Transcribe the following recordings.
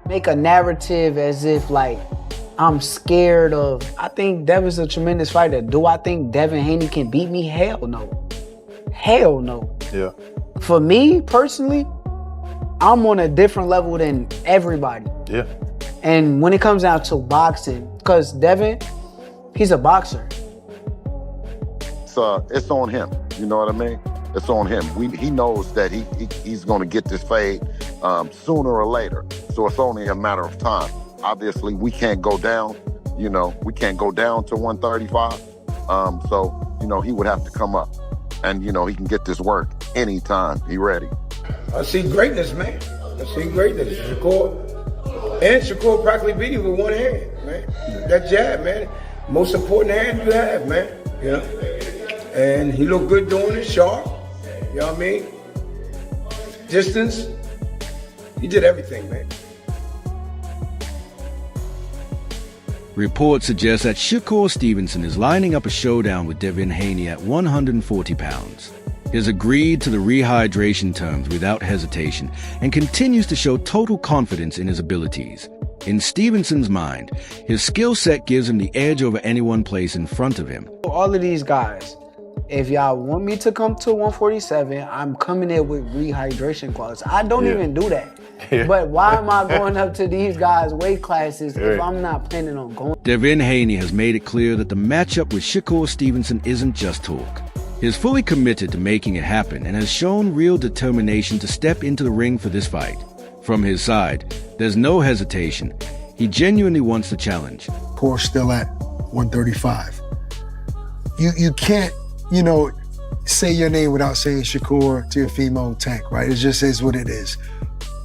make a narrative as if like I'm scared of. I think Devin's a tremendous fighter. Do I think Devin Haney can beat me? Hell no. Hell no. Yeah. For me personally, I'm on a different level than everybody. Yeah. And when it comes down to boxing, because Devin, he's a boxer. It's on him. You know what I mean? It's on him. He knows that he's going to get this fade sooner or later. So it's only a matter of time. Obviously, we can't go down. You know, we can't go down to 135. So, you know, he would have to come up. And, you know, he can get this work anytime. He ready. I see greatness, man. I see greatness. Shakur practically beat you with one hand, man. That jab, man. Most important hand you have, man. You know? And he looked good doing it, sharp. You know what I mean? Distance. He did everything, man. Reports suggest that Shakur Stevenson is lining up a showdown with Devin Haney at 140 pounds. He has agreed to the rehydration terms without hesitation and continues to show total confidence in his abilities. In Stevenson's mind, his skill set gives him the edge over anyone placed in front of him. All of these guys, if y'all want me to come to 147, I'm coming in with rehydration clause. I don't even do that. Yeah. But why am I going up to these guys' weight classes if I'm not planning on going? Devin Haney has made it clear that the matchup with Shakur Stevenson isn't just talk. He is fully committed to making it happen and has shown real determination to step into the ring for this fight. From his side, there's no hesitation. He genuinely wants the challenge. Shakur still at 135. You can't, you know, say your name without saying Shakur to your female tank, right? It just is what it is.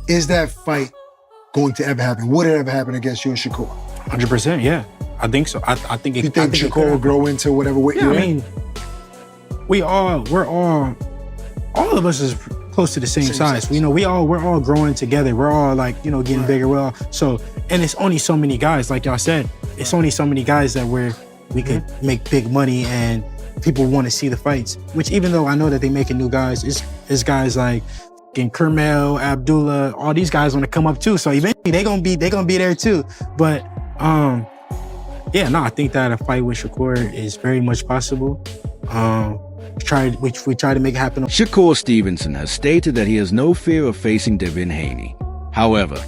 Is that fight going to ever happen? Would it ever happen against you and Shakur? 100%, yeah. I think so. I think it. You think Shakur will grow into whatever weight you're in? We're all of us is close to the same size. You know, we're all growing together. We're all like, you know, getting bigger. Well, so, and it's only so many guys, like y'all said, it's only so many guys that we could make big money and people want to see the fights. Which even though I know that they making new guys, it's guys like Kermel, Abdullah, all these guys want to come up too. So eventually they gonna be there too. But yeah, no, I think that a fight with Shakur is very much possible. We try to make it happen. Shakur Stevenson has stated that he has no fear of facing Devin Haney. However,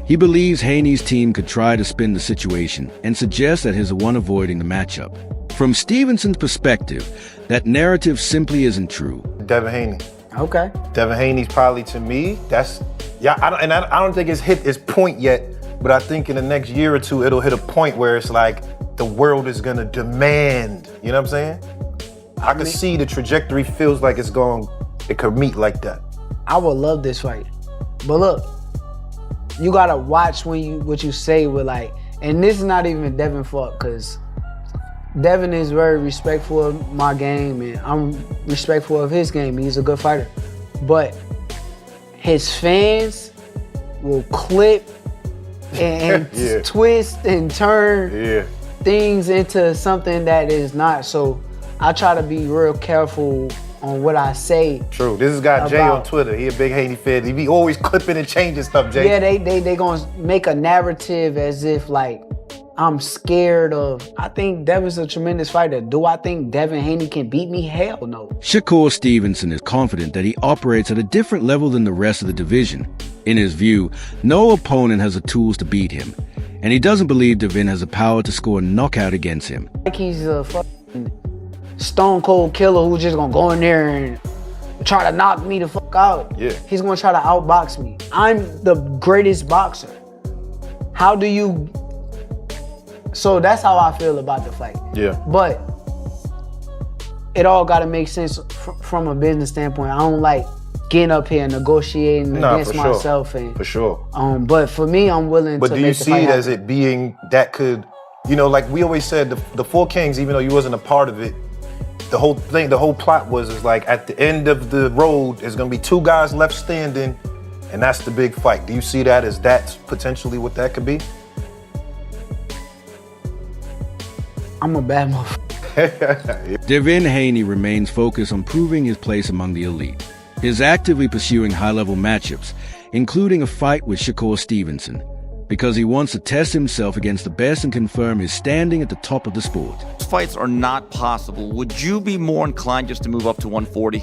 he believes Haney's team could try to spin the situation and suggests that he's the one avoiding the matchup. From Stevenson's perspective, that narrative simply isn't true. Devin Haney. Okay. Devin Haney's probably, to me, I don't think it's hit its point yet, but I think in the next year or two, it'll hit a point where it's like the world is gonna demand, you know what I'm saying? I can see the trajectory feels like it could meet like that. I would love this fight. But look, you gotta watch what you say with like, and this is not even Devin fault, because Devin is very respectful of my game and I'm respectful of his game. He's a good fighter. But his fans will clip and twist and turn things into something that is not. So I try to be real careful on what I say. True. This is guy Jay on Twitter. He a big Haney fan. He be always clipping and changing stuff, Jay. Yeah, they gonna make a narrative as if like I'm scared of. I think Devin's a tremendous fighter. Do I think Devin Haney can beat me? Hell no. Shakur Stevenson is confident that he operates at a different level than the rest of the division. In his view, no opponent has the tools to beat him, and he doesn't believe Devin has the power to score a knockout against him. Like he's a fucking stone cold killer who's just gonna go in there and try to knock me the fuck out. Yeah. He's gonna try to outbox me. I'm the greatest boxer. How do you... So that's how I feel about the fight. Yeah. But it all gotta make sense from a business standpoint. I don't like getting up here and negotiating against myself. For sure. But for me, I'm willing to But do you make the see fight it as happen. it being that could, you know, like we always said, the Four Kings, even though you wasn't a part of it, the whole plot was like at the end of the road, there's gonna be two guys left standing, and that's the big fight. Do you see that as that's potentially what that could be? I'm a bad motherfucker. Devin Haney remains focused on proving his place among the elite. He is actively pursuing high-level matchups, including a fight with Shakur Stevenson. because he wants to test himself against the best and confirm his standing at the top of the sport. Fights are not possible. Would you be more inclined just to move up to 140?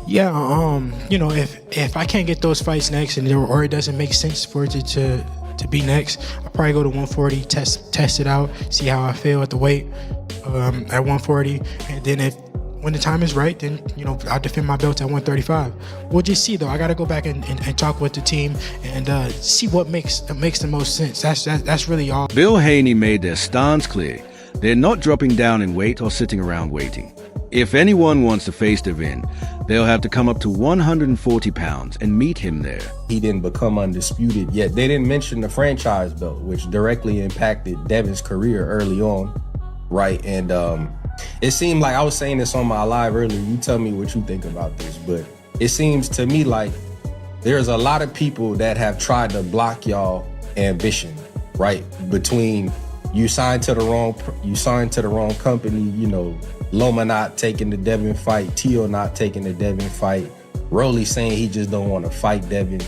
Yeah, you know, if I can't get those fights next, or it doesn't make sense for it to be next, I'll probably go to 140, test it out, see how I feel at the weight at 140, and then when the time is right, then, you know, I'll defend my belt at 135. We'll just see, though. I got to go back and talk with the team and see what makes the most sense. That's really all. Bill Haney made their stance clear. They're not dropping down in weight or sitting around waiting. If anyone wants to face Devin, they'll have to come up to 140 pounds and meet him there. He didn't become undisputed yet. They didn't mention the franchise belt, which directly impacted Devin's career early on, right? And it seemed like, I was saying this on my live earlier, you tell me what you think about this, but it seems to me like there's a lot of people that have tried to block y'all ambition, right? Between you signed to the wrong company, you know, Loma not taking the Devin fight, Tio not taking the Devin fight, Rolly saying he just don't want to fight Devin.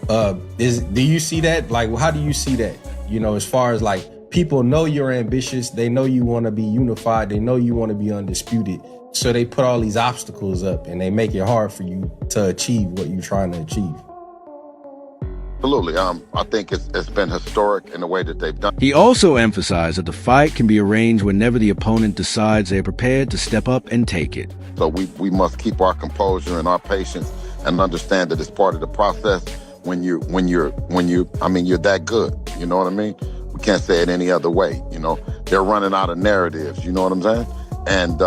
Do you see that? Like, how do you see that? You know, as far as like, people know you're ambitious, they know you want to be unified, they know you want to be undisputed, so they put all these obstacles up and they make it hard for you to achieve what you're trying to achieve. Absolutely. I think it's been historic in the way that they've done. He also emphasized that the fight can be arranged whenever the opponent decides they're prepared to step up and take it. So we must keep our composure and our patience and understand that it's part of the process when you're that good. You know what I mean? We can't say it any other way. You know, they're running out of narratives. You know what I'm saying? And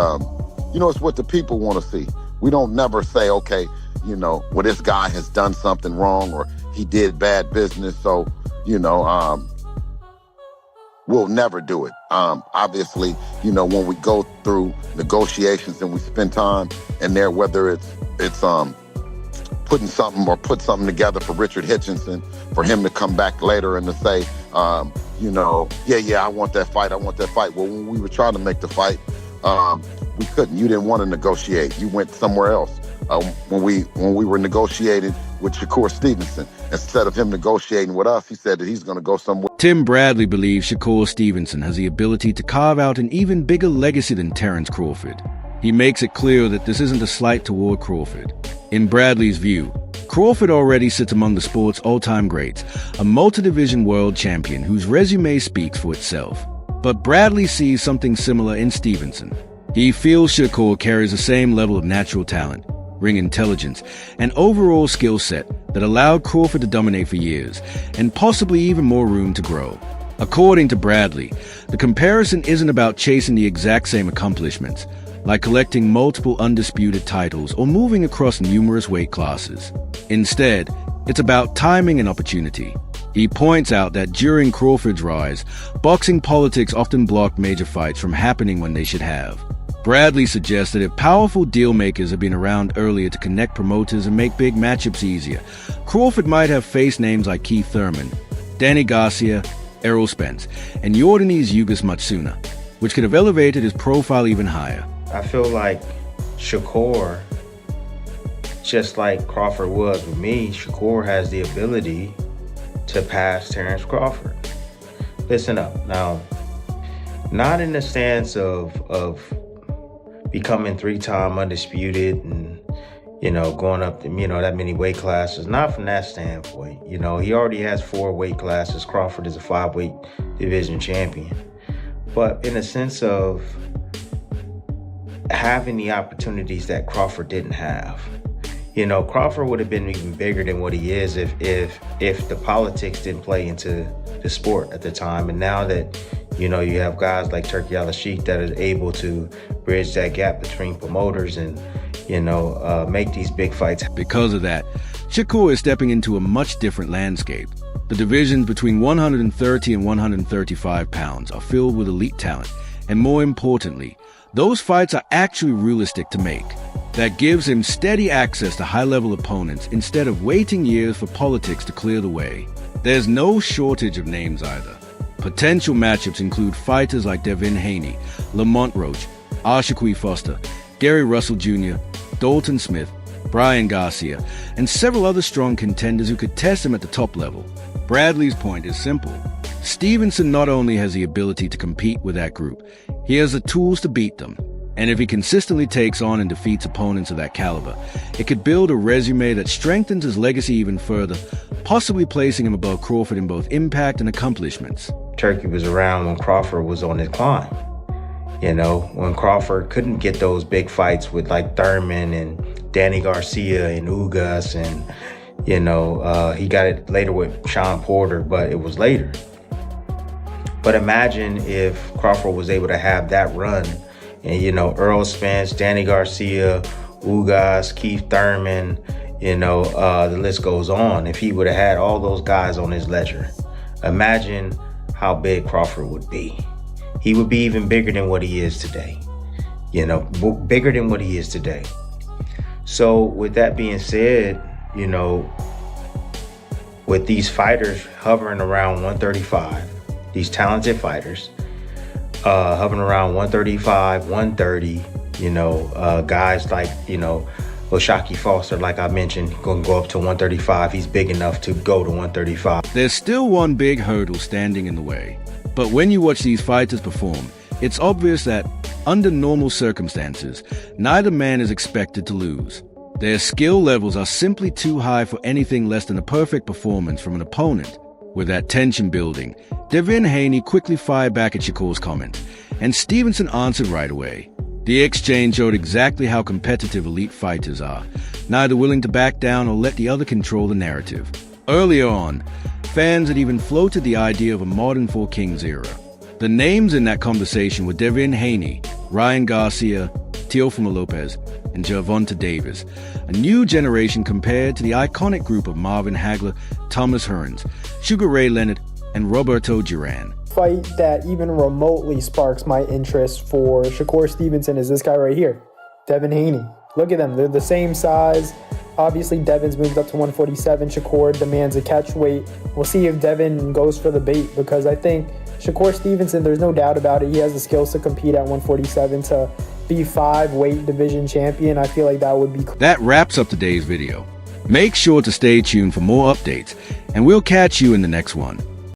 you know, it's what the people want to see. We don't never say, okay, you know, well, this guy has done something wrong or he did bad business, so, you know, we'll never do it. Obviously, you know, when we go through negotiations and we spend time in there, whether it's put something together for Richard Hitchinson, for him to come back later and to say, you know, yeah, I want that fight. Well, when we were trying to make the fight, we couldn't. You didn't want to negotiate. You went somewhere else. When we were negotiating with Shakur Stevenson, instead of him negotiating with us, he said that he's going to go somewhere. Tim Bradley believes Shakur Stevenson has the ability to carve out an even bigger legacy than Terence Crawford. He makes it clear that this isn't a slight toward Crawford. In Bradley's view, Crawford already sits among the sport's all-time greats, a multi-division world champion whose resume speaks for itself. But Bradley sees something similar in Stevenson. He feels Shakur carries the same level of natural talent, ring intelligence, and overall skill set that allowed Crawford to dominate for years, and possibly even more room to grow. According to Bradley, the comparison isn't about chasing the exact same accomplishments, like collecting multiple undisputed titles or moving across numerous weight classes. Instead, it's about timing and opportunity. He points out that during Crawford's rise, boxing politics often blocked major fights from happening when they should have. Bradley suggests that if powerful deal-makers had been around earlier to connect promoters and make big matchups easier, Crawford might have faced names like Keith Thurman, Danny Garcia, Errol Spence, and Yordanes Ugas much sooner, which could have elevated his profile even higher. I feel like Shakur, just like Crawford was with me, Shakur has the ability to pass Terence Crawford. Listen up. Now, not in the sense of becoming three-time undisputed and, you know, going up to, you know, that many weight classes. Not from that standpoint. You know, he already has 4 weight classes. Crawford is a 5-weight division champion. But in the sense of having the opportunities that Crawford didn't have. You know, Crawford would have been even bigger than what he is if the politics didn't play into the sport at the time. And now that, you know, you have guys like Turki Al-Sheikh that are able to bridge that gap between promoters and, you know, make these big fights. Because of that, Shakur is stepping into a much different landscape. The divisions between 130 and 135 pounds are filled with elite talent. And more importantly, those fights are actually realistic to make. That gives him steady access to high-level opponents instead of waiting years for politics to clear the way. There's no shortage of names either. Potential matchups include fighters like Devin Haney, Lamont Roach, Arshaquie Foster, Gary Russell Jr., Dalton Smith, Brian Garcia, and several other strong contenders who could test him at the top level. Bradley's point is simple. Stevenson not only has the ability to compete with that group, he has the tools to beat them. And if he consistently takes on and defeats opponents of that caliber, it could build a resume that strengthens his legacy even further, possibly placing him above Crawford in both impact and accomplishments. Turkey was around when Crawford was on his climb. You know, when Crawford couldn't get those big fights with like Thurman and Danny Garcia and Ugas, and, you know, he got it later with Sean Porter, but it was later. But imagine if Crawford was able to have that run and, you know, Earl Spence, Danny Garcia, Ugas, Keith Thurman, you know, the list goes on. If he would have had all those guys on his ledger, imagine how big Crawford would be. He would be even bigger than what he is today. You know, bigger than what he is today. So with that being said, you know, with these fighters hovering around 135, these talented fighters, hovering around 135, 130, you know, guys like, you know, Shakur Foster, like I mentioned, going to go up to 135. He's big enough to go to 135. There's still one big hurdle standing in the way. But when you watch these fighters perform, it's obvious that, under normal circumstances, neither man is expected to lose. Their skill levels are simply too high for anything less than a perfect performance from an opponent. With that tension building, Devin Haney quickly fired back at Shakur's comment, and Stevenson answered right away. The exchange showed exactly how competitive elite fighters are, neither willing to back down or let the other control the narrative. Earlier on, fans had even floated the idea of a modern Four Kings era. The names in that conversation were Devin Haney, Ryan Garcia, Teofimo Lopez, and Gervonta Davis, a new generation compared to the iconic group of Marvin Hagler, Thomas Hearns, Sugar Ray Leonard, and Roberto Duran. Fight that even remotely sparks my interest for Shakur Stevenson is this guy right here, Devin Haney. Look at them, they're the same size. Obviously, Devin's moved up to 147. Shakur demands a catch weight. We'll see if Devin goes for the bait, because I think Shakur Stevenson, there's no doubt about it, he has the skills to compete at 147 to be 5-weight division champion. I feel like that would be... That wraps up today's video. Make sure to stay tuned for more updates, and we'll catch you in the next one.